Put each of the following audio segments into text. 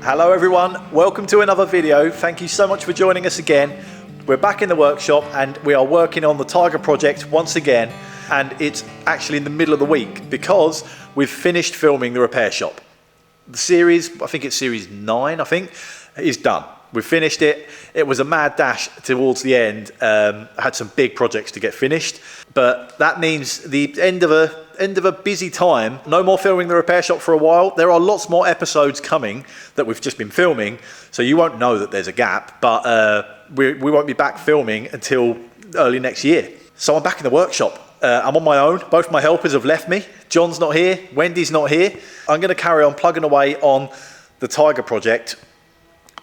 Hello everyone, welcome to another video. Thank you so much for joining us again. We're back in the workshop and we are working on the Tiger project once again, and it's actually in the middle of the week because we've finished filming the repair shop. The series, I think it's series 9, is done. We've finished it. It was a mad dash towards the end. I had some big projects to get finished, but that means the end of a busy time. No more filming the repair shop for a while. There are lots more episodes coming that we've just been filming, so you won't know that there's a gap, but we won't be back filming until early next year. So I'm back in the workshop. I'm on my own. Both my helpers have left me. John's not here. Wendy's not here. I'm going to carry on plugging away on the Tiger project,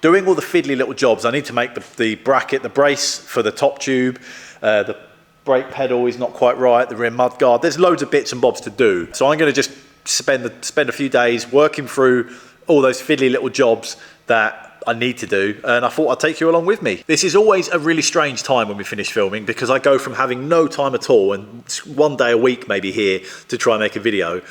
doing all the fiddly little jobs. I need to make the bracket, the brace for the top tube, the brake pedal is not quite right, the rear mud guard. There's loads of bits and bobs to do. So I'm going to just spend a few days working through all those fiddly little jobs that I need to do, and I thought I'd take you along with me. This is always a really strange time when we finish filming, because I go from having no time at all and one day a week maybe here to try and make a video,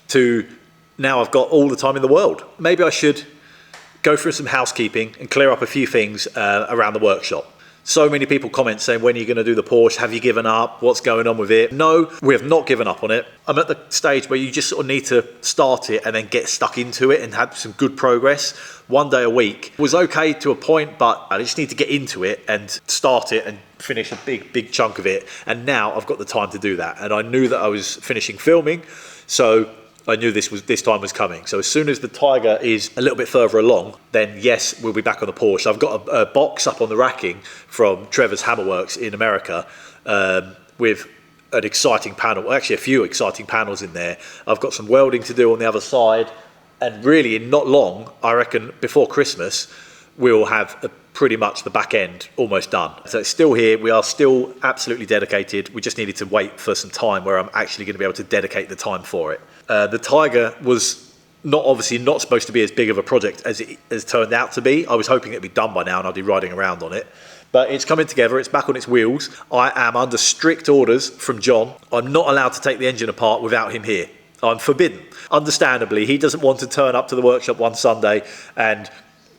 to now I've got all the time in the world. Maybe I should go through some housekeeping and clear up a few things around the workshop. So many people comment saying, when are you going to do the Porsche? Have you given up? What's going on with it? No, we have not given up on it. I'm at the stage where you just sort of need to start it and then get stuck into it and have some good progress. One day a week was okay to a point, but I just need to get into it and start it and finish a big chunk of it. And now I've got the time to do that. And I knew that I was finishing filming, so I knew this time was coming. So as soon as the Tiger is a little bit further along, then yes, we'll be back on the Porsche. I've got a box up on the racking from Trevor's Hammerworks in America with an exciting panel, actually a few exciting panels in there. I've got some welding to do on the other side, and really in not long, I reckon before Christmas, we'll have pretty much the back end almost done. So it's still here. We are still absolutely dedicated. We just needed to wait for some time where I'm actually going to be able to dedicate the time for it. The Tiger was obviously not supposed to be as big of a project as it has turned out to be. I was hoping it'd be done by now and I'd be riding around on it. But it's coming together, it's back on its wheels. I am under strict orders from John. I'm not allowed to take the engine apart without him here. I'm forbidden. Understandably, he doesn't want to turn up to the workshop one Sunday and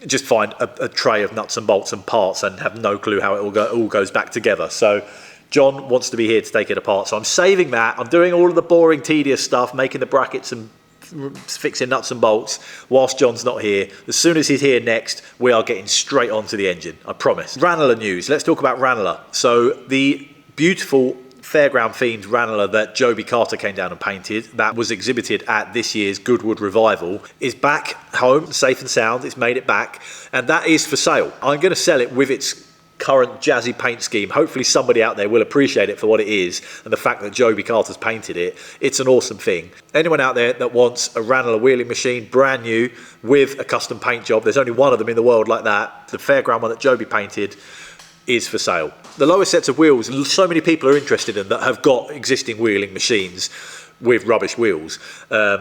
just find a tray of nuts and bolts and parts and have no clue how it all goes back together. So John wants to be here to take it apart. So I'm saving that. I'm doing all of the boring, tedious stuff, making the brackets and fixing nuts and bolts whilst John's not here. As soon as he's here next, we are getting straight onto the engine, I promise. Ranelagh news. Let's talk about Ranelagh. So the beautiful fairground themed Ranelagh that Joby Carter came down and painted, that was exhibited at this year's Goodwood Revival, is back home, safe and sound. It's made it back, and that is for sale. I'm going to sell it with its current jazzy paint scheme. Hopefully somebody out there will appreciate it for what it is, and the fact that Joby Carter's painted it. It's an awesome thing. Anyone out there that wants a Ranelagh wheeling machine, brand new, with a custom paint job, there's only one of them in the world like that. The fairground one that Joby painted is for sale. The lower sets of wheels, so many people are interested in that have got existing wheeling machines with rubbish wheels.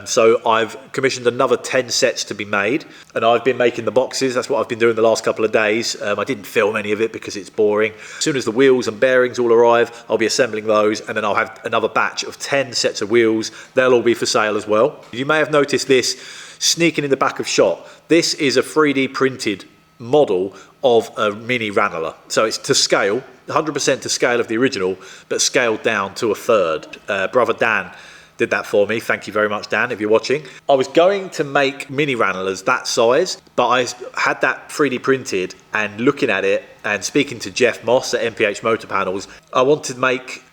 So I've commissioned another 10 sets to be made, and I've been making the boxes. That's what I've been doing the last couple of days. I didn't film any of it because it's boring. As soon as the wheels and bearings all arrive, I'll be assembling those, and then I'll have another batch of 10 sets of wheels. They'll all be for sale as well. You may have noticed this sneaking in the back of shot. This is a 3D printed model of a mini Ranelagh. So it's to scale, 100% to scale of the original, but scaled down to a third. Brother Dan did that for me. Thank you very much, Dan, if you're watching. I was going to make mini Ranellaghs that size, but I had that 3D printed, and looking at it and speaking to Jeff Moss at MPH Motor Panels, I wanted to make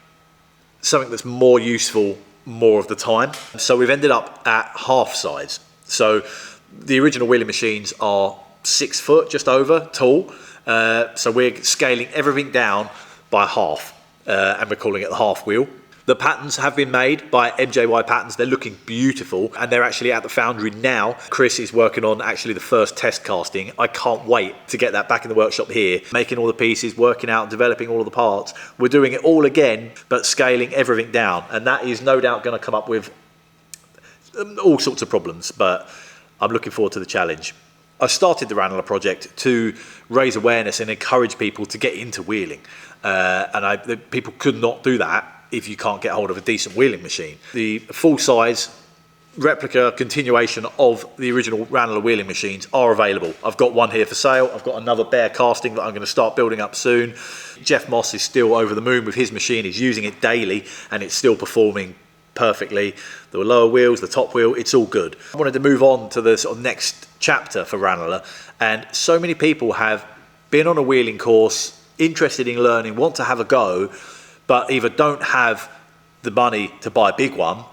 something that's more useful more of the time. So we've ended up at half size. So the original wheeling machines are 6 foot, just over, tall. So we're scaling everything down by half, and we're calling it the half wheel. The patterns have been made by MJY Patterns. They're looking beautiful, and they're actually at the foundry now. Chris is working on actually the first test casting. I can't wait to get that back in the workshop here, making all the pieces, working out, developing all of the parts. We're doing it all again, but scaling everything down, and that is no doubt going to come up with all sorts of problems, but I'm looking forward to the challenge. I started the Ranelagh project to raise awareness and encourage people to get into wheeling, and people could not do that if you can't get hold of a decent wheeling machine. The full size replica continuation of the original Ranelagh wheeling machines are available. I've got one here for sale. I've got another bare casting that I'm going to start building up soon. Jeff Moss is still over the moon with his machine. He's using it daily and it's still performing perfectly. The lower wheels, the top wheel, it's all good. I wanted to move on to the sort of next chapter for Ranelagh, and so many people have been on a wheeling course, interested in learning, want to have a go, but either don't have the money to buy a big one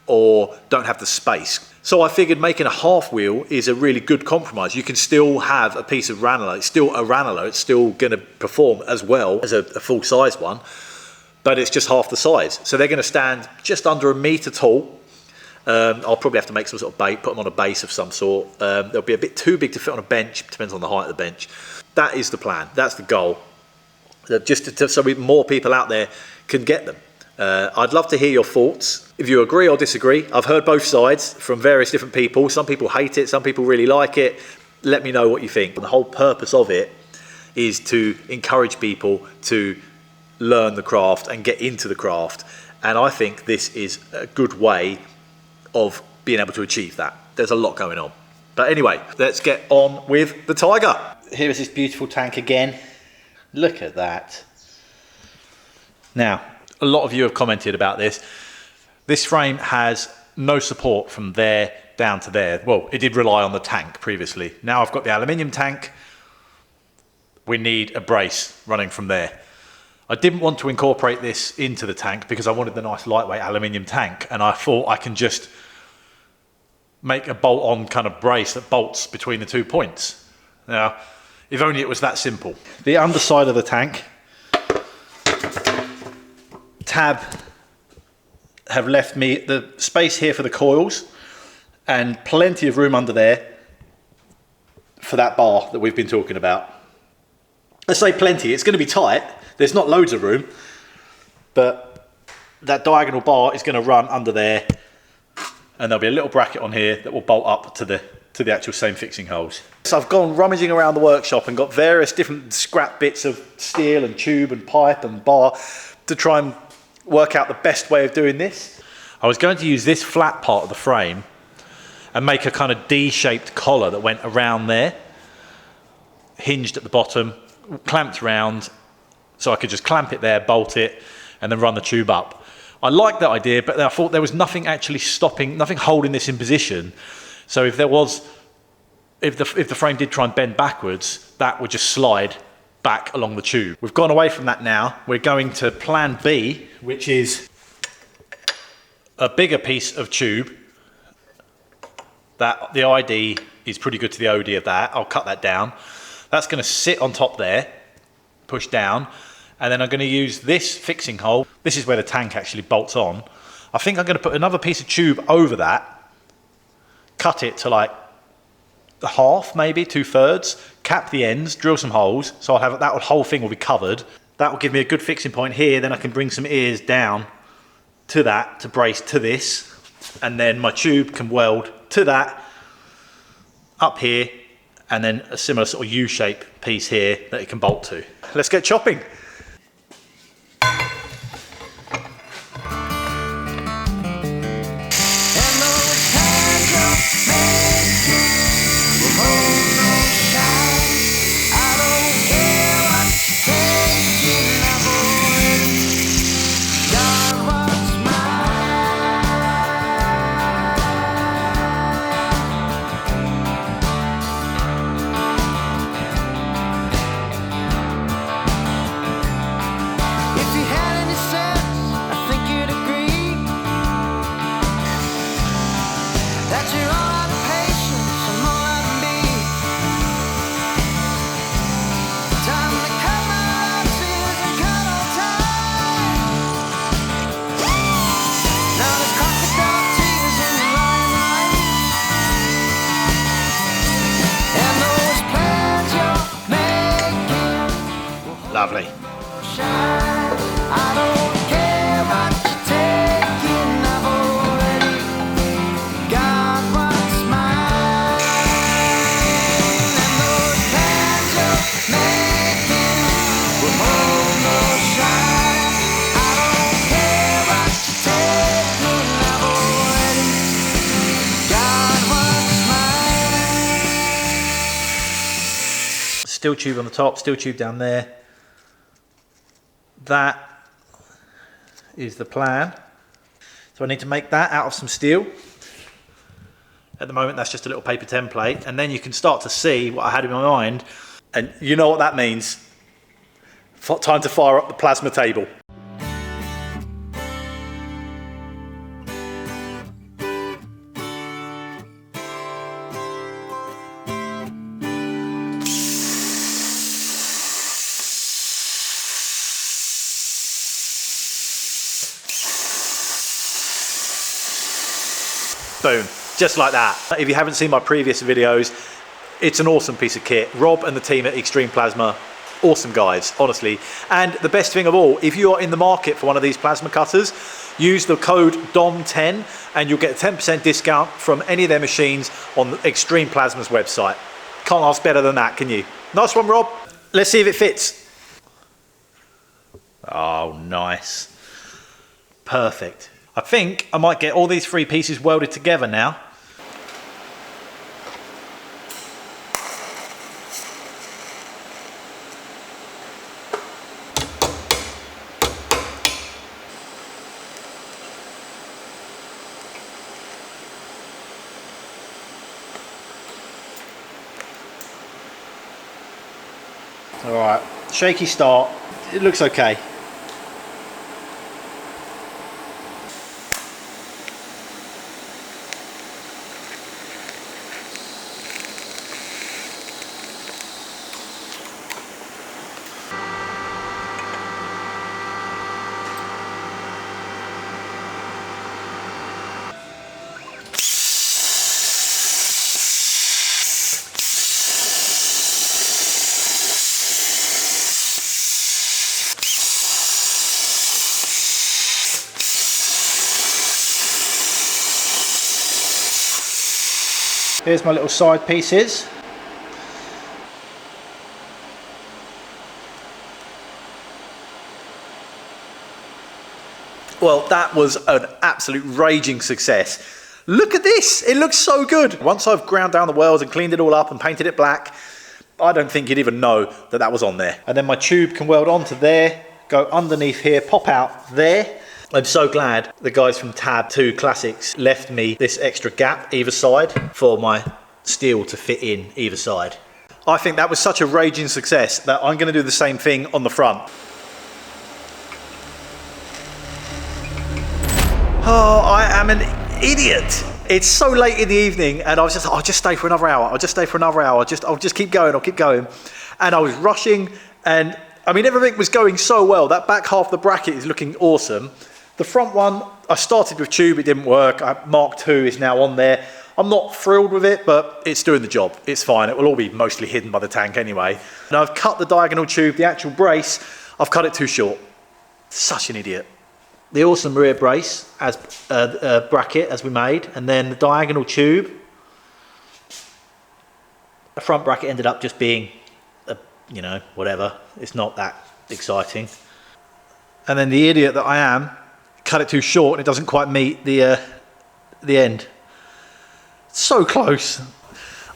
or don't have the space. So I figured making a half wheel is a really good compromise. You can still have a piece of Ranelagh. It's still a Ranelagh. It's still going to perform as well as a full-size one, but it's just half the size. So they're going to stand just under a metre tall. I'll probably have to make some sort of bait, put them on a base of some sort. They'll be a bit too big to fit on a bench. Depends on the height of the bench. That is the plan. That's the goal. So more people out there can get them. I'd love to hear your thoughts. If you agree or disagree, I've heard both sides from various different people. Some people hate it, some people really like it. Let me know what you think. And the whole purpose of it is to encourage people to learn the craft and get into the craft. And I think this is a good way of being able to achieve that. There's a lot going on. But anyway, let's get on with the Tiger. Here is this beautiful tank again. Look at that. Now, a lot of you have commented about this. This frame has no support from there down to there. Well, it did rely on the tank previously. Now I've got the aluminium tank. We need a brace running from there. I didn't want to incorporate this into the tank because I wanted the nice lightweight aluminium tank, and I thought I can just make a bolt-on kind of brace that bolts between the 2 points. Now, if only it was that simple. The underside of the tank tab have left me the space here for the coils and plenty of room under there for that bar that we've been talking about. I say plenty, it's going to be tight. There's not loads of room, but that diagonal bar is going to run under there, and there'll be a little bracket on here that will bolt up to the actual same fixing holes. So I've gone rummaging around the workshop and got various different scrap bits of steel and tube and pipe and bar to try and work out the best way of doing this. I was going to use this flat part of the frame and make a kind of D-shaped collar that went around there, hinged at the bottom, clamped round, so I could just clamp it there, bolt it, and then run the tube up. I liked that idea, but I thought there was nothing actually stopping, nothing holding this in position. So if the frame did try and bend backwards, that would just slide back along the tube. We've gone away from that now. We're going to plan B, which is a bigger piece of tube. That the ID is pretty good to the OD of that. I'll cut that down. That's going to sit on top there, push down, and then I'm going to use this fixing hole. This is where the tank actually bolts on. I think I'm going to put another piece of tube over that, cut it to like the half, maybe 2/3, cap the ends, drill some holes, so I'll have that whole thing will be covered. That will give me a good fixing point here. Then I can bring some ears down to that to brace to this, and then my tube can weld to that up here, and then a similar sort of U-shape piece here that it can bolt to. Let's get chopping. Lovely. steel tube on the top, steel tube down there. That is the plan. So I need to make that out of some steel. At the moment, that's just a little paper template. And then you can start to see what I had in my mind. And you know what that means. Time to fire up the plasma table. Boom, just like that. If you haven't seen my previous videos, it's an awesome piece of kit. Rob and the team at Extreme Plasma, awesome guys, honestly. And the best thing of all, if you are in the market for one of these plasma cutters, use the code DOM10 and you'll get a 10% discount from any of their machines on Extreme Plasma's website. Can't ask better than that, can you? Nice one, Rob. Let's see if it fits. Oh, nice. Perfect. I think I might get all these three pieces welded together now. All right, shaky start. It looks okay. Here's my little side pieces. Well, that was an absolute raging success. Look at this, it looks so good. Once I've ground down the welds and cleaned it all up and painted it black, I don't think you'd even know that that was on there. And then my tube can weld onto there, go underneath here, pop out there. I'm so glad the guys from Tab 2 Classics left me this extra gap either side for my steel to fit in either side. I think that was such a raging success that I'm going to do the same thing on the front. Oh, I am an idiot. It's so late in the evening and I was just, I'll just stay for another hour. I'll just stay for another hour. I'll just keep going. I'll keep going. And I was rushing and I mean, everything was going so well. That back half of the bracket is looking awesome. The front one, I started with tube, it didn't work. Mark II is now on there. I'm not thrilled with it, but it's doing the job. It's fine, it will all be mostly hidden by the tank anyway. And I've cut the diagonal tube, the actual brace, I've cut it too short. Such an idiot. The awesome rear brace as bracket as we made, and then the diagonal tube. The front bracket ended up just being, you know, whatever. It's not that exciting. And then the idiot that I am, cut it too short and it doesn't quite meet the end. So close.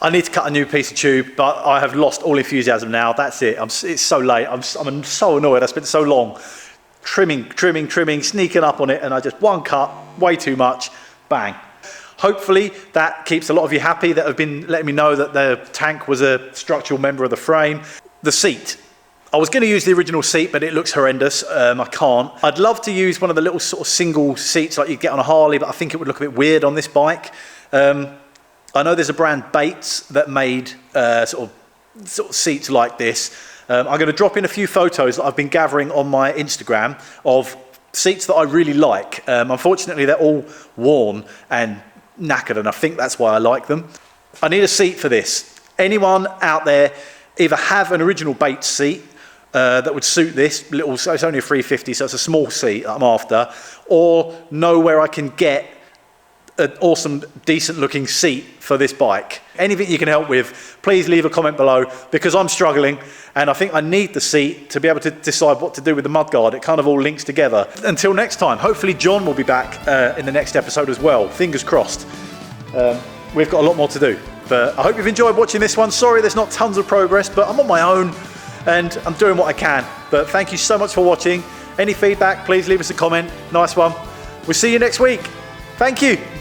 I need to cut a new piece of tube, but I have lost all enthusiasm now. That's it. It's so late. I'm so annoyed. I spent so long trimming, sneaking up on it, and I just one cut, way too much, bang. Hopefully that keeps a lot of you happy that have been letting me know that the tank was a structural member of the frame. The seat. I was going to use the original seat, but it looks horrendous. I can't. I'd love to use one of the little sort of single seats like you get on a Harley, but I think it would look a bit weird on this bike. I know there's a brand, Bates, that made sort of seats like this. I'm going to drop in a few photos that I've been gathering on my Instagram of seats that I really like. Unfortunately, they're all worn and knackered, and I think that's why I like them. I need a seat for this. Anyone out there either have an original Bates seat that would suit this little, so it's only a 350, so it's a small seat that I'm after, or know where I can get an awesome, decent looking seat for this bike. Anything you can help with, please leave a comment below, because I'm struggling and I think I need the seat to be able to decide what to do with the mudguard. It kind of all links together. Until next time, hopefully John will be back in the next episode as well. Fingers crossed. We've got a lot more to do. But I hope you've enjoyed watching this one. Sorry there's not tons of progress, but I'm on my own and I'm doing what I can. But thank you so much for watching. Any feedback, please leave us a comment. Nice one. We'll see you next week. Thank you.